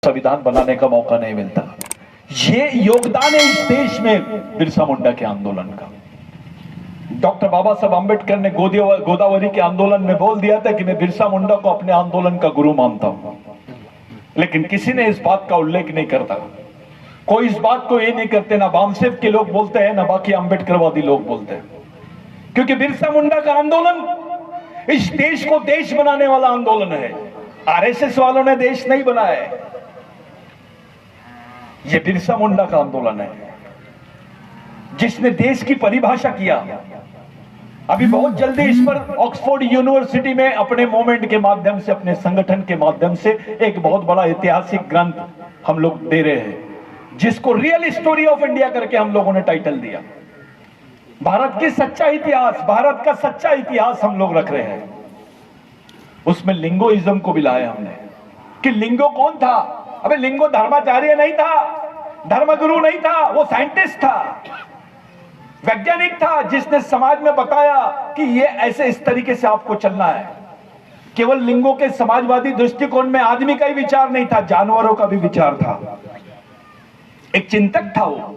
संविधान बनाने का मौका नहीं मिलता। ये योगदान है इस देश में बिरसा मुंडा के आंदोलन का। डॉक्टर बाबा साहब आंबेडकर ने गोदावरी के आंदोलन में बोल दिया था कि मैं बिरसा मुंडा को अपने आंदोलन का गुरु मानता हूं, लेकिन किसी ने इस बात का उल्लेख नहीं करता। कोई इस बात को ये नहीं करते, ना बामसेव के लोग बोलते हैं, ना बाकी आंबेडकरवादी लोग बोलते हैं, क्योंकि बिरसा मुंडा का आंदोलन इस देश को देश बनाने वाला आंदोलन है। आरएसएस वालों ने देश नहीं बनाया है, यह बिरसा मुंडा का आंदोलन है जिसने देश की परिभाषा किया। अभी बहुत जल्दी इस पर ऑक्सफोर्ड यूनिवर्सिटी में अपने मूवमेंट के माध्यम से, अपने संगठन के माध्यम से एक बहुत बड़ा ऐतिहासिक ग्रंथ हम लोग दे रहे हैं, जिसको रियल स्टोरी ऑफ इंडिया करके हम लोगों ने टाइटल दिया। भारत की सच्चा इतिहास, भारत का सच्चा इतिहास हम लोग रख रहे हैं। उसमें लिंगोइज्म को भी लाया हमने कि लिंगो कौन था। अबे लिंगो धर्माचार्य नहीं था, धर्मगुरु नहीं था, वो साइंटिस्ट था, वैज्ञानिक था, जिसने समाज में बताया कि ये ऐसे इस तरीके से आपको चलना है। केवल लिंगों के समाजवादी दृष्टिकोण में आदमी का ही विचार नहीं था, जानवरों का भी विचार था। एक चिंतक था, वो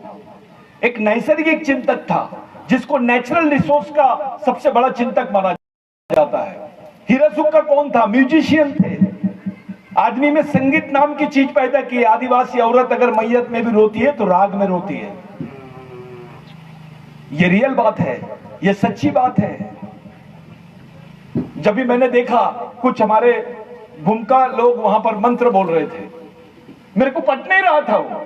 एक नैसर्गिक चिंतक था, जिसको नेचुरल रिसोर्स का सबसे बड़ा चिंतक माना जाता है। हिरासुका कौन था? म्यूजिशियन थे। आदमी में संगीत नाम की चीज पैदा की। आदिवासी औरत अगर मैयत में भी रोती है तो राग में रोती है। ये रियल बात है, ये सच्ची बात है। जब भी मैंने देखा कुछ हमारे भूमिका लोग वहां पर मंत्र बोल रहे थे, मेरे को पट नहीं रहा था। वो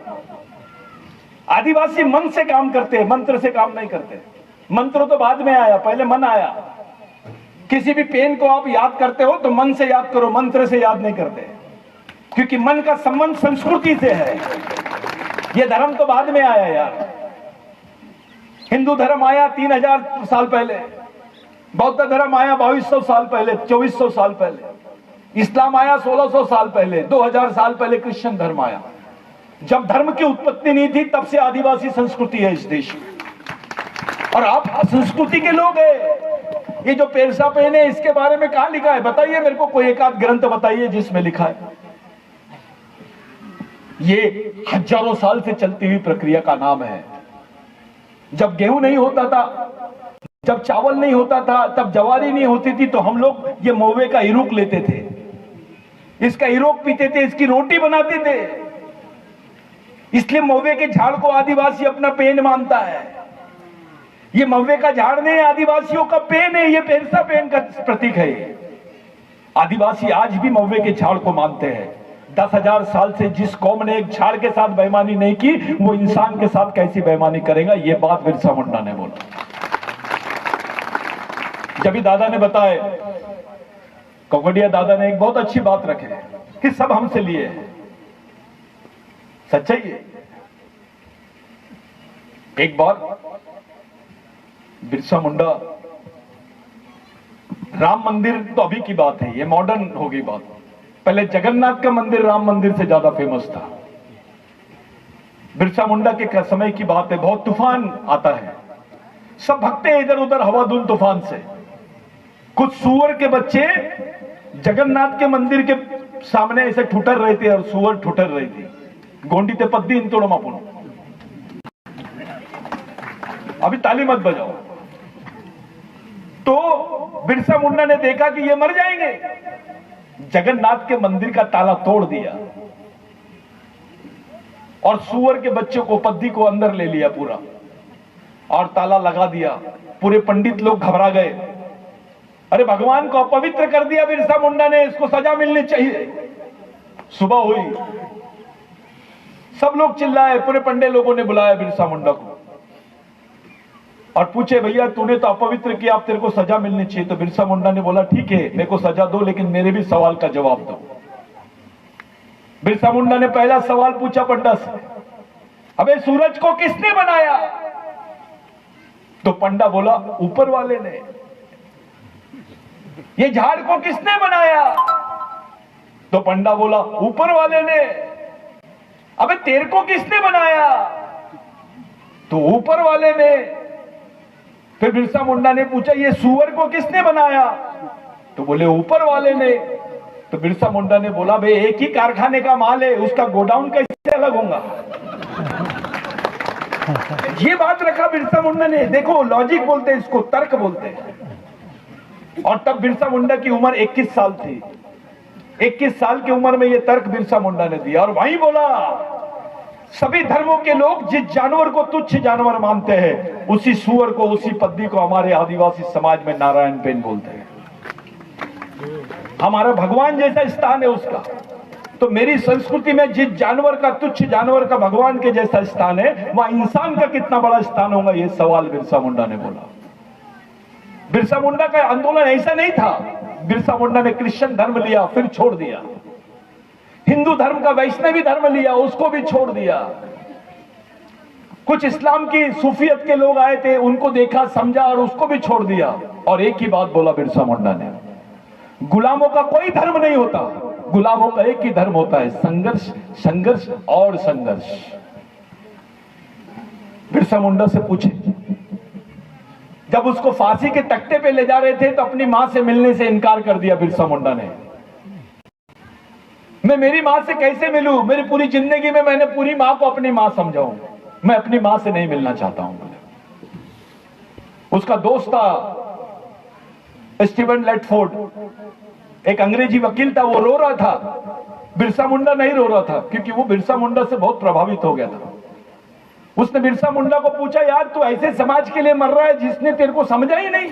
आदिवासी मन से काम करते हैं, मंत्र से काम नहीं करते। मंत्र तो बाद में आया, पहले मन आया। किसी भी पेन को आप याद करते हो तो मन से याद करो, मंत्र से याद नहीं करते, क्योंकि मन का संबंध संस्कृति से है। यह धर्म तो बाद में आया यार। हिंदू धर्म आया 3000 साल पहले, बौद्ध धर्म आया 2200 साल पहले, 2400 साल पहले, इस्लाम आया 1600 साल पहले, 2000 साल पहले क्रिश्चियन धर्म आया। जब धर्म की उत्पत्ति नहीं थी तब से आदिवासी संस्कृति है इस देश में। और आप संस्कृति के लोग हैं। ये जो पेरसा पेन है, इसके बारे में कहां लिखा है? बताइए मेरे को, कोई एक आध ग्रंथ बताइए जिसमें लिखा है। ये हजारों साल से चलती हुई प्रक्रिया का नाम है। जब गेहूं नहीं होता था, जब चावल नहीं होता था, तब जवारी नहीं होती थी, तो हम लोग ये महुए का इरूक लेते थे, इसका इरूक पीते थे, इसकी रोटी बनाते थे। इसलिए महुए के झाड़ को आदिवासी अपना पेन मानता है। ये महुए का झाड़ नहीं, आदिवासियों का पेन है, ये पेरसा पेन का प्रतीक है। आदिवासी आज भी महुए के झाड़ को मानते हैं। 10,000 साल से जिस कौम ने एक झाड़ के साथ बेईमानी नहीं की, वो इंसान के साथ कैसी बेईमानी करेगा, ये बात बिरसा मुंडा ने बोला। जब भी दादा ने बताया, कौकड़िया दादा ने एक बहुत अच्छी बात रखे कि सब हमसे लिए है। सच्चाई है। एक बार बिरसा मुंडा, राम मंदिर तो अभी की बात है, ये मॉडर्न हो गई बात। पहले जगन्नाथ का मंदिर राम मंदिर से ज्यादा फेमस था। बिरसा मुंडा के समय की बात है, बहुत तूफान आता है, सब भगते हैं इधर उधर हवाधुन तूफान से। कुछ सूअर के बच्चे जगन्नाथ के मंदिर के सामने ऐसे ठुठर रहे थे, और सूअर ठुठर रही थी। गोंडी ते पद्दी इन तोड़ो मापुन, अभी ताली मत बजाओ। तो बिरसा मुंडा ने देखा कि ये मर जाएंगे, जगन्नाथ के मंदिर का ताला तोड़ दिया और सूअर के बच्चों को, पद्दी को अंदर ले लिया पूरा, और ताला लगा दिया। पूरे पंडित लोग घबरा गए। अरे भगवान को अपवित्र कर दिया बिरसा मुंडा ने, इसको सजा मिलनी चाहिए। सुबह हुई, सब लोग चिल्लाए। पूरे पंडे लोगों ने बुलाया बिरसा मुंडा को और पूछे, भैया तूने तो अपवित्र किया, अब तेरे को सजा मिलनी चाहिए। तो बिरसा मुंडा ने बोला, ठीक है मेरे को सजा दो, लेकिन मेरे भी सवाल का जवाब दो। बिरसा मुंडा ने पहला सवाल पूछा पंडा से, अबे सूरज को किसने बनाया? तो पंडा बोला, ऊपर वाले ने। ये झाड़ को किसने बनाया? तो पंडा बोला, ऊपर वाले ने। अबे तेरे को किसने बनाया? तो ऊपर वाले ने। फिर बिरसा मुंडा ने पूछा, ये सूअर को किसने बनाया? तो बोले ऊपर वाले ने। तो बिरसा मुंडा ने बोला, भाई एक ही कारखाने का माल है, उसका गोडाउन कैसे अलग होगा? ये बात रखा बिरसा मुंडा ने। देखो लॉजिक बोलते हैं इसको, तर्क बोलते हैं। और तब बिरसा मुंडा की उम्र 21 साल थी। 21 साल की उम्र में ये तर्क बिरसा मुंडा ने दिया और वहीं बोला, सभी धर्मों के लोग जिस जानवर को तुच्छ जानवर मानते हैं, उसी सुअर को, उसी पद्दी को हमारे आदिवासी समाज में नारायण पेन बोलते हैं। हमारा भगवान जैसा स्थान है उसका। तो मेरी संस्कृति में जिस जानवर का, तुच्छ जानवर का भगवान के जैसा स्थान है, वहां इंसान का कितना बड़ा स्थान होगा, यह सवाल बिरसा मुंडा ने बोला। बिरसा मुंडा का आंदोलन ऐसा नहीं था। बिरसा मुंडा ने क्रिश्चियन धर्म लिया, फिर छोड़ दिया। हिंदू धर्म का वैष्णवी धर्म लिया, उसको भी छोड़ दिया। कुछ इस्लाम की सूफियत के लोग आए थे, उनको देखा, समझा और उसको भी छोड़ दिया। और एक ही बात बोला बिरसा मुंडा ने, गुलामों का कोई धर्म नहीं होता, गुलामों का एक ही धर्म होता है, संघर्ष, संघर्ष और संघर्ष। बिरसा मुंडा से पूछे, जब उसको फांसी के तख्ते पे ले जा रहे थे तो अपनी मां से मिलने से इनकार कर दिया बिरसा मुंडा ने। मैं मेरी मां से कैसे मिलूं? मेरी पूरी जिंदगी में मैंने पूरी मां को अपनी मां समझा हूं, मैं अपनी मां से नहीं मिलना चाहता हूं। उसका दोस्त था स्टीवन लेटफोर्ड, एक अंग्रेजी वकील था, वो रो रहा था। बिरसा मुंडा नहीं रो रहा था, क्योंकि वो बिरसा मुंडा से बहुत प्रभावित हो गया था। उसने बिरसा मुंडा को पूछा, यार तू ऐसे समाज के लिए मर रहा है जिसने तेरे को समझा ही नहीं।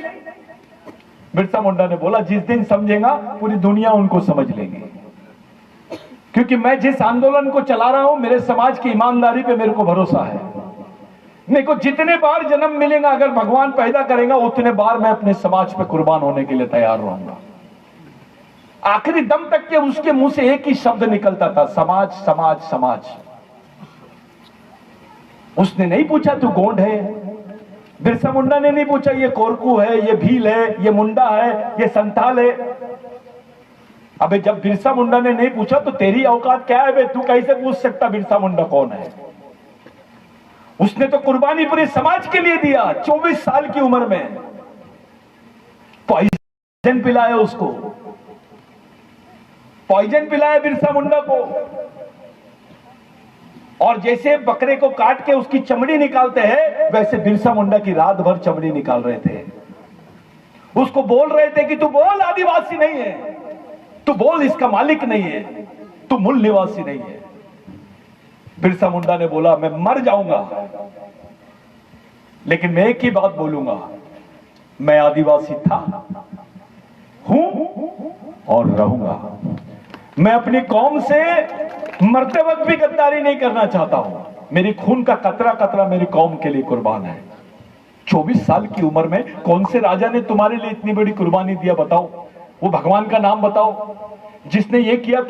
बिरसा मुंडा ने बोला, जिस दिन समझेगा पूरी दुनिया उनको समझ लेगी, क्योंकि मैं जिस आंदोलन को चला रहा हूं, मेरे समाज की ईमानदारी पे मेरे को भरोसा है। मेरे को जितने बार जन्म मिलेगा, अगर भगवान पैदा करेगा, उतने बार मैं अपने समाज पे कुर्बान होने के लिए तैयार रहूंगा। आखिरी दम तक के उसके मुंह से एक ही शब्द निकलता था, समाज, समाज, समाज। उसने नहीं पूछा तू गोंड है, बिरसा मुंडा ने नहीं पूछा ये कोरकू है, ये भील है, ये मुंडा है, ये संथाल है। अबे जब बिरसा मुंडा ने नहीं पूछा तो तेरी औकात क्या है बे? तू कैसे पूछ सकता बिरसा मुंडा कौन है? उसने तो कुर्बानी पूरे समाज के लिए दिया। 24 साल की उम्र में पॉइजन पिलाया उसको, पॉइजन पिलाया बिरसा मुंडा को। और जैसे बकरे को काट के उसकी चमड़ी निकालते हैं, वैसे बिरसा मुंडा की रात भर चमड़ी निकाल रहे थे। उसको बोल रहे थे कि तू बोल आदिवासी नहीं है, तू बोल इसका मालिक नहीं है, तू मूल निवासी नहीं है। बिरसा मुंडा ने बोला, मैं मर जाऊंगा लेकिन मैं एक ही बात बोलूंगा, मैं आदिवासी था, हूं और रहूंगा। मैं अपनी कौम से मरते वक्त भी गद्दारी नहीं करना चाहता हूं। मेरी खून का कतरा कतरा मेरी कौम के लिए कुर्बान है। 24 साल की उम्र में कौन से राजा ने तुम्हारे लिए इतनी बड़ी कुर्बानी दिया बताओ? वो भगवान का नाम बताओ जिसने ये किया। तो